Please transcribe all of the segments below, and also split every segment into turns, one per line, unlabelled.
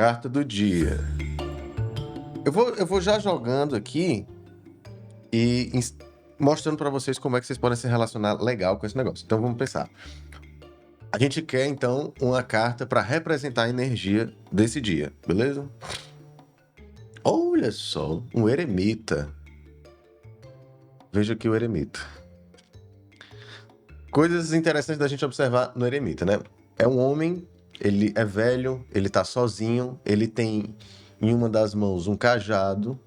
Carta do dia. Eu vou já jogando aqui e mostrando pra vocês como é que vocês podem se relacionar legal com esse negócio. Então vamos pensar. A gente quer então uma carta pra representar a energia desse dia, beleza? Olha só, um eremita. Veja aqui o eremita. Coisas interessantes da gente observar no eremita, né? É um homem, ele é velho, ele tá sozinho, ele tem em uma das mãos um cajado,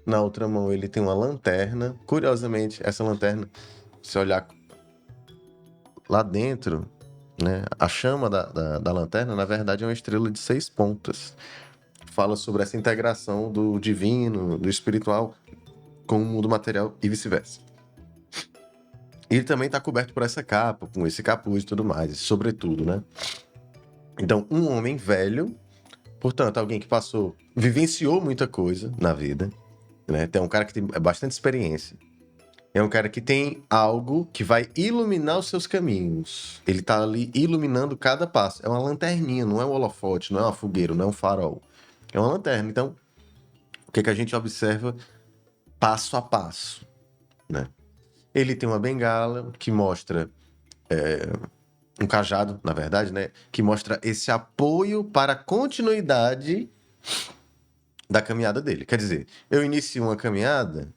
na outra mão ele tem uma lanterna. Curiosamente, essa lanterna, se olhar lá dentro, né, a chama da lanterna, na verdade, é uma estrela de 6 pontas. Fala sobre essa integração do divino, do espiritual com o mundo material e vice-versa. Ele também está coberto por essa capa, com esse capuz e tudo mais, esse sobretudo, né? Então, um homem velho, portanto, alguém que vivenciou muita coisa na vida, né? Tem um cara que tem bastante experiência. É um cara que tem algo que vai iluminar os seus caminhos. Ele tá ali iluminando cada passo. É uma lanterninha, não é um holofote, não é uma fogueira, não é um farol. É uma lanterna. Então, o que a gente observa passo a passo, né? Ele tem uma bengala que mostra um cajado, na verdade, né? Que mostra esse apoio para a continuidade da caminhada dele. Quer dizer, eu inicio uma caminhada,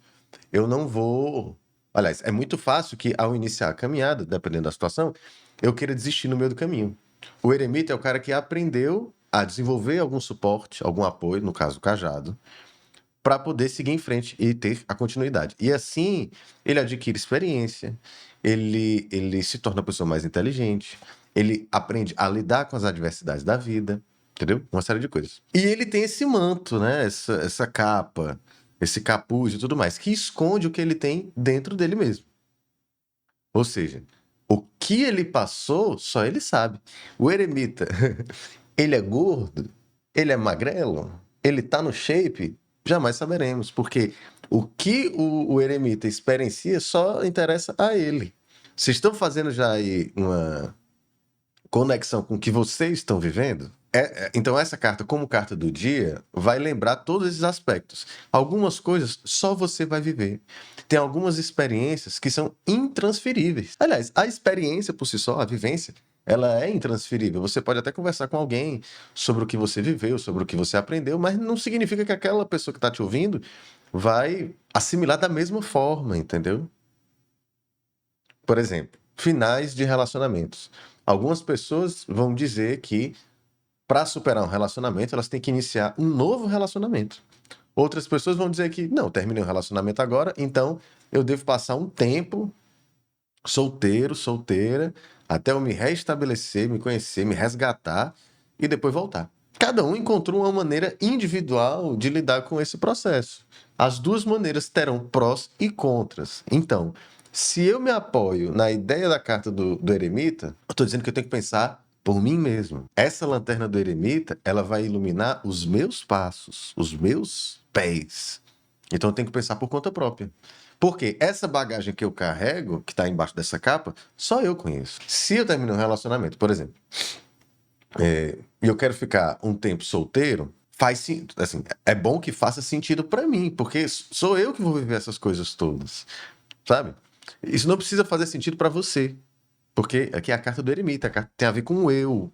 eu não vou. Aliás, é muito fácil que ao iniciar a caminhada, dependendo da situação, eu queira desistir no meio do caminho. O eremita é o cara que aprendeu a desenvolver algum suporte, algum apoio, no caso o cajado, para poder seguir em frente e ter a continuidade. E assim, ele adquire experiência, ele se torna uma pessoa mais inteligente, ele aprende a lidar com as adversidades da vida, entendeu? Uma série de coisas. E ele tem esse manto, né? Essa capa, esse capuz e tudo mais, que esconde o que ele tem dentro dele mesmo. Ou seja, o que ele passou, só ele sabe. O eremita, ele é gordo? Ele é magrelo? Ele tá no shape? Jamais saberemos, porque o que o eremita experiencia só interessa a ele. Vocês estão fazendo já aí uma conexão com o que vocês estão vivendo? Então, essa carta, como carta do dia, vai lembrar todos esses aspectos. Algumas coisas só você vai viver. Tem algumas experiências que são intransferíveis. Aliás, a experiência por si só, a vivência, ela é intransferível. Você pode até conversar com alguém sobre o que você viveu, sobre o que você aprendeu, mas não significa que aquela pessoa que está te ouvindo vai assimilar da mesma forma, entendeu? Por exemplo, finais de relacionamentos. Algumas pessoas vão dizer que para superar um relacionamento, elas têm que iniciar um novo relacionamento. Outras pessoas vão dizer que não, terminei um relacionamento agora, então eu devo passar um tempo solteiro, solteira, até eu me restabelecer, me conhecer, me resgatar e depois voltar. Cada um encontrou uma maneira individual de lidar com esse processo. As duas maneiras terão prós e contras. Então, se eu me apoio na ideia da carta do eremita, eu estou dizendo que eu tenho que pensar por mim mesmo. Essa lanterna do eremita, ela vai iluminar os meus passos, os meus pés. Então eu tenho que pensar por conta própria. Porque essa bagagem que eu carrego, que está embaixo dessa capa, só eu conheço. Se eu termino um relacionamento, por exemplo, e eu quero ficar um tempo solteiro, assim, é bom que faça sentido para mim, porque sou eu que vou viver essas coisas todas, sabe? Isso não precisa fazer sentido para você, porque aqui é a carta do eremita, a carta tem a ver com o eu,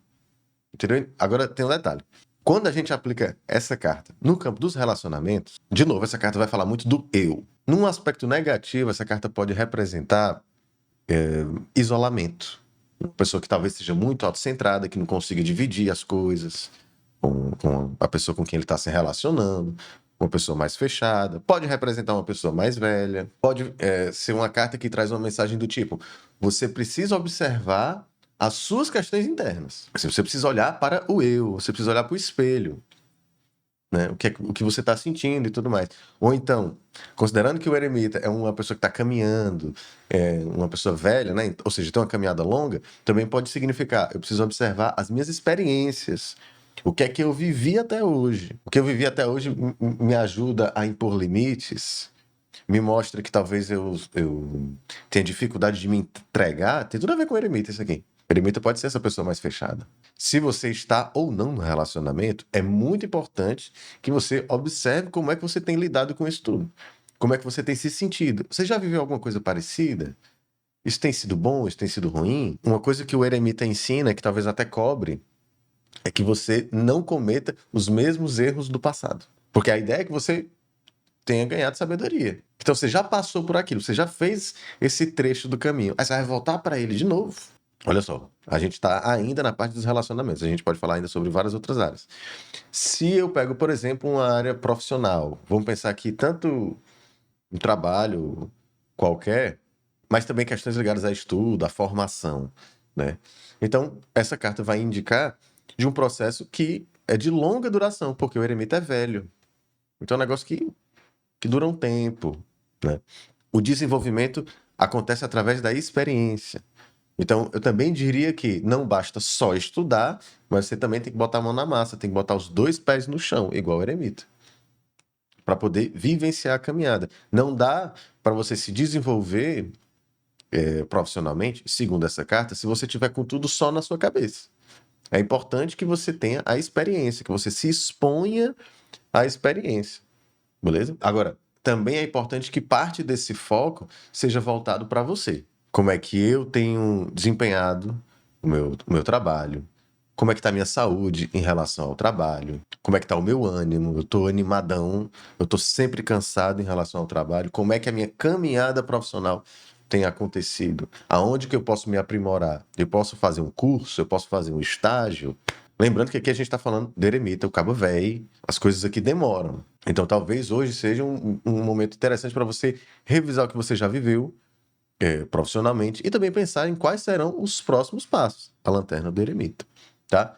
entendeu? Agora tem um detalhe. Quando a gente aplica essa carta no campo dos relacionamentos, de novo, essa carta vai falar muito do eu. Num aspecto negativo, essa carta pode representar isolamento. Uma pessoa que talvez seja muito autocentrada, que não consiga dividir as coisas com a pessoa com quem ele está se relacionando, uma pessoa mais fechada, pode representar uma pessoa mais velha, pode ser uma carta que traz uma mensagem do tipo: você precisa observar as suas questões internas. Assim, você precisa olhar para o eu, você precisa olhar para o espelho, né? O que você está sentindo e tudo mais. Ou então, considerando que o eremita é uma pessoa que está caminhando, é uma pessoa velha, né? Ou seja, tem uma caminhada longa, também pode significar: eu preciso observar as minhas experiências. O que é que eu vivi até hoje? O que eu vivi até hoje me ajuda a impor limites, me mostra que talvez eu tenha dificuldade de me entregar. Tem tudo a ver com o eremita isso aqui. Eremita pode ser essa pessoa mais fechada. Se você está ou não no relacionamento, é muito importante que você observe como é que você tem lidado com isso tudo. Como é que você tem se sentido. Você já viveu alguma coisa parecida? Isso tem sido bom? Isso tem sido ruim? Uma coisa que o eremita ensina, que talvez até cobre, é que você não cometa os mesmos erros do passado. Porque a ideia é que você tenha ganhado sabedoria. Então você já passou por aquilo, você já fez esse trecho do caminho. Aí você vai voltar para ele de novo. Olha só, a gente está ainda na parte dos relacionamentos, a gente pode falar ainda sobre várias outras áreas. Se eu pego, por exemplo, uma área profissional, vamos pensar aqui tanto um trabalho qualquer, mas também questões ligadas a estudo, a formação, né? Então, essa carta vai indicar de um processo que é de longa duração, porque o eremita é velho. Então é um negócio que dura um tempo, né? O desenvolvimento acontece através da experiência. Então, eu também diria que não basta só estudar, mas você também tem que botar a mão na massa, tem que botar os dois pés no chão, igual o eremita, para poder vivenciar a caminhada. Não dá para você se desenvolver profissionalmente, segundo essa carta, se você tiver com tudo só na sua cabeça. É importante que você tenha a experiência, que você se exponha à experiência, beleza? Agora, também é importante que parte desse foco seja voltado para você. Como é que eu tenho desempenhado o meu trabalho? Como é que está a minha saúde em relação ao trabalho? Como é que está o meu ânimo? Eu estou animadão, eu estou sempre cansado em relação ao trabalho. Como é que a minha caminhada profissional tem acontecido? Aonde que eu posso me aprimorar? Eu posso fazer um curso? Eu posso fazer um estágio? Lembrando que aqui a gente está falando de eremita, o cabo véi, as coisas aqui demoram. Então talvez hoje seja um momento interessante para você revisar o que você já viveu profissionalmente e também pensar em quais serão os próximos passos. A lanterna do eremita, tá?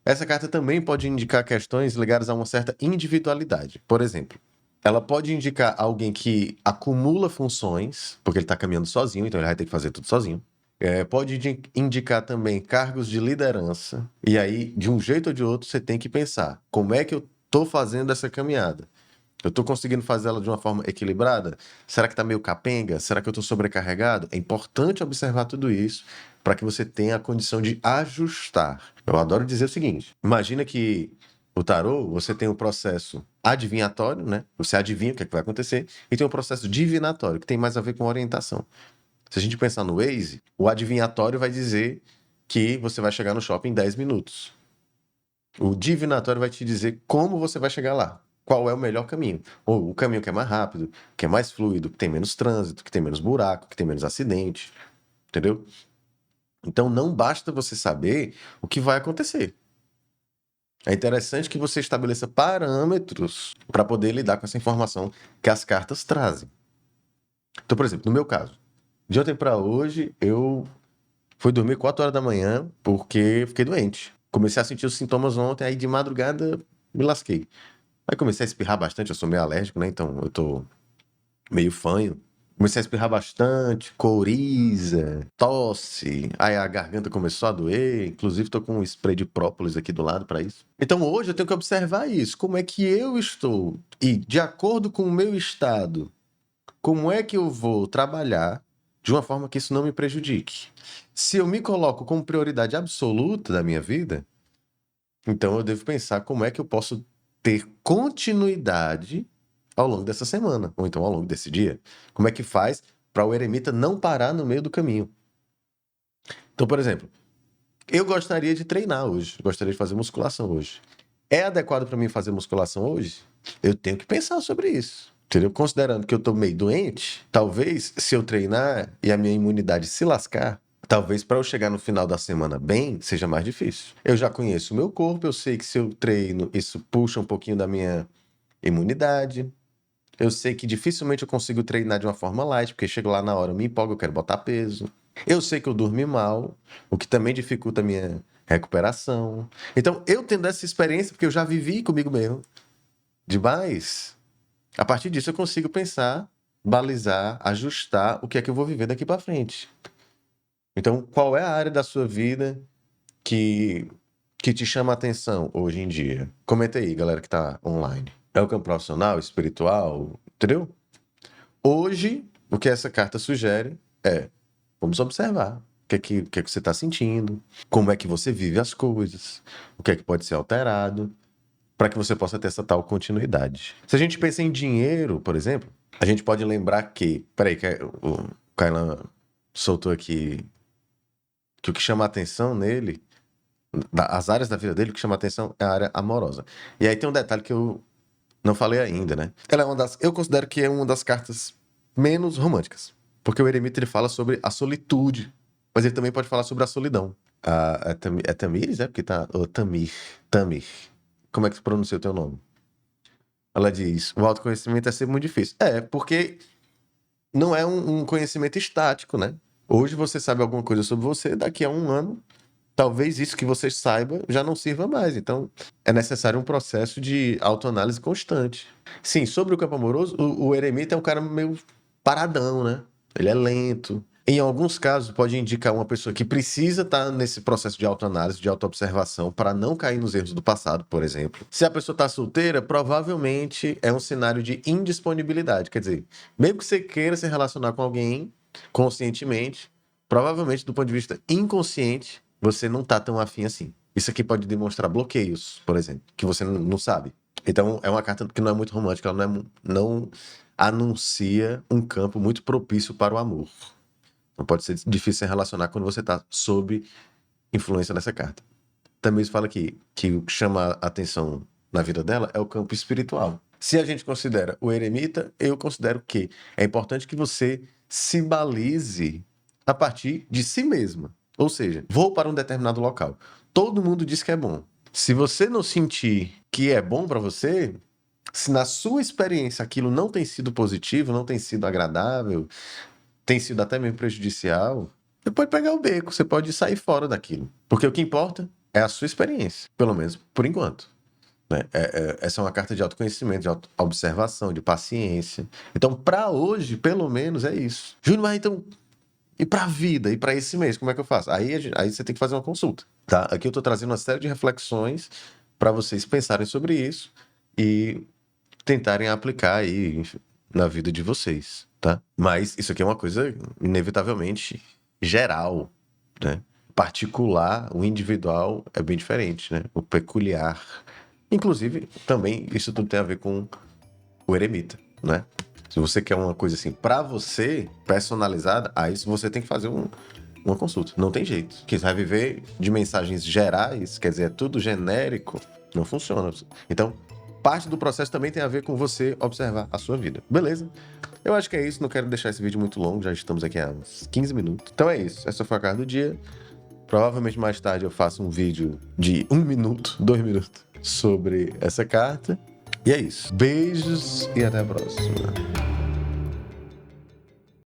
Essa carta também pode indicar questões ligadas a uma certa individualidade. Por exemplo, ela pode indicar alguém que acumula funções, porque ele está caminhando sozinho, então ele vai ter que fazer tudo sozinho. Pode indicar também cargos de liderança. E aí, de um jeito ou de outro, você tem que pensar: como é que eu estou fazendo essa caminhada? Eu estou conseguindo fazer ela de uma forma equilibrada? Será que está meio capenga? Será que eu estou sobrecarregado? É importante observar tudo isso para que você tenha a condição de ajustar. Eu adoro dizer o seguinte: imagina que no tarô você tem um processo adivinhatório, né? Você adivinha o que é que vai acontecer, e tem um processo divinatório, que tem mais a ver com orientação. Se a gente pensar no Waze, o adivinhatório vai dizer que você vai chegar no shopping em 10 minutos. O divinatório vai te dizer como você vai chegar lá. Qual é o melhor caminho? Ou o caminho que é mais rápido, que é mais fluido, que tem menos trânsito, que tem menos buraco, que tem menos acidente. Entendeu? Então não basta você saber o que vai acontecer. É interessante que você estabeleça parâmetros para poder lidar com essa informação que as cartas trazem. Então, por exemplo, no meu caso, de ontem para hoje, eu fui dormir 4 horas da manhã porque fiquei doente. Comecei a sentir os sintomas ontem, aí de madrugada me lasquei. Aí comecei a espirrar bastante, eu sou meio alérgico, né? Então eu tô meio fanho. Comecei a espirrar bastante, coriza, tosse, aí a garganta começou a doer, inclusive tô com um spray de própolis aqui do lado para isso. Então hoje eu tenho que observar isso, como é que eu estou e de acordo com o meu estado, como é que eu vou trabalhar de uma forma que isso não me prejudique. Se eu me coloco como prioridade absoluta da minha vida, então eu devo pensar como é que eu posso ter continuidade ao longo dessa semana, ou então ao longo desse dia. Como é que faz para o eremita não parar no meio do caminho? Então, por exemplo, eu gostaria de treinar hoje, gostaria de fazer musculação hoje. É adequado para mim fazer musculação hoje? Eu tenho que pensar sobre isso. Entendeu? Considerando que eu tô meio doente, talvez se eu treinar e a minha imunidade se lascar, talvez para eu chegar no final da semana bem, seja mais difícil. Eu já conheço o meu corpo, eu sei que se eu treino, isso puxa um pouquinho da minha imunidade. Eu sei que dificilmente eu consigo treinar de uma forma light, porque chego lá na hora, eu me empolgo, eu quero botar peso. Eu sei que eu dormi mal, o que também dificulta a minha recuperação. Então, eu tendo essa experiência, porque eu já vivi comigo mesmo, demais, a partir disso eu consigo pensar, balizar, ajustar o que é que eu vou viver daqui para frente. Então, qual é a área da sua vida que, que te chama a atenção hoje em dia? Comenta aí, galera que tá online. É o campo profissional, espiritual, entendeu? Hoje, o que essa carta sugere é: vamos observar. o que é que você está sentindo, como é que você vive as coisas, o que é que pode ser alterado, para que você possa ter essa tal continuidade. Se a gente pensa em dinheiro, por exemplo, a gente pode lembrar que... Peraí, que o Kailan soltou aqui que o que chama a atenção nele, as áreas da vida dele, o que chama a atenção é a área amorosa. E aí tem um detalhe que eu não falei ainda, né? Ela é eu considero que é uma das cartas menos românticas. Porque o eremita ele fala sobre a solitude, mas ele também pode falar sobre a solidão. É Tamires, é? Porque tá. Ou Tamir. Tamir. Como é que se pronuncia o teu nome? Ela diz: o autoconhecimento é sempre muito difícil. É, porque não é um conhecimento estático, né? Hoje você sabe alguma coisa sobre você, daqui a um ano, talvez isso que você saiba já não sirva mais. Então, é necessário um processo de autoanálise constante. Sim, sobre o campo amoroso, o eremita é um cara meio paradão, né? Ele é lento. Em alguns casos, pode indicar uma pessoa que precisa estar nesse processo de autoanálise, de autoobservação, para não cair nos erros do passado, por exemplo. Se a pessoa está solteira, provavelmente é um cenário de indisponibilidade. Quer dizer, mesmo que você queira se relacionar com alguém conscientemente, provavelmente, do ponto de vista inconsciente, você não tá tão afim assim. Isso aqui pode demonstrar bloqueios, por exemplo, que você não sabe. Então, é uma carta que não é muito romântica, ela não anuncia um campo muito propício para o amor. Então, pode ser difícil se relacionar quando você está sob influência dessa carta. Também fala que o que chama a atenção na vida dela é o campo espiritual. Se a gente considera o eremita, eu considero que é importante que você se balize a partir de si mesma. Ou seja, vou para um determinado local. Todo mundo diz que é bom. Se você não sentir que é bom para você, se na sua experiência aquilo não tem sido positivo, não tem sido agradável, tem sido até mesmo prejudicial, você pode pegar o beco, você pode sair fora daquilo. Porque o que importa é a sua experiência, pelo menos por enquanto. Né? Essa é uma carta de autoconhecimento, de observação, de paciência. Então, para hoje, pelo menos, é isso. Júnior, mas então, e para a vida, e para esse mês, como é que eu faço? Aí você tem que fazer uma consulta. Tá? Aqui eu estou trazendo uma série de reflexões para vocês pensarem sobre isso e tentarem aplicar aí, enfim, na vida de vocês, tá? Mas isso aqui é uma coisa inevitavelmente geral, né? Particular, o individual é bem diferente, né? O peculiar. Inclusive, também isso tudo tem a ver com o eremita, né? Se você quer uma coisa assim pra você, personalizada, aí você tem que fazer uma consulta. Não tem jeito. Quem vai viver de mensagens gerais, quer dizer, é tudo genérico, não funciona. Então, parte do processo também tem a ver com você observar a sua vida. Beleza? Eu acho que é isso. Não quero deixar esse vídeo muito longo. Já estamos aqui há uns 15 minutos. Então é isso. Essa foi a carta do dia. Provavelmente mais tarde eu faço um vídeo de 1 minuto, 2 minutos sobre essa carta. E é isso. Beijos e até a próxima.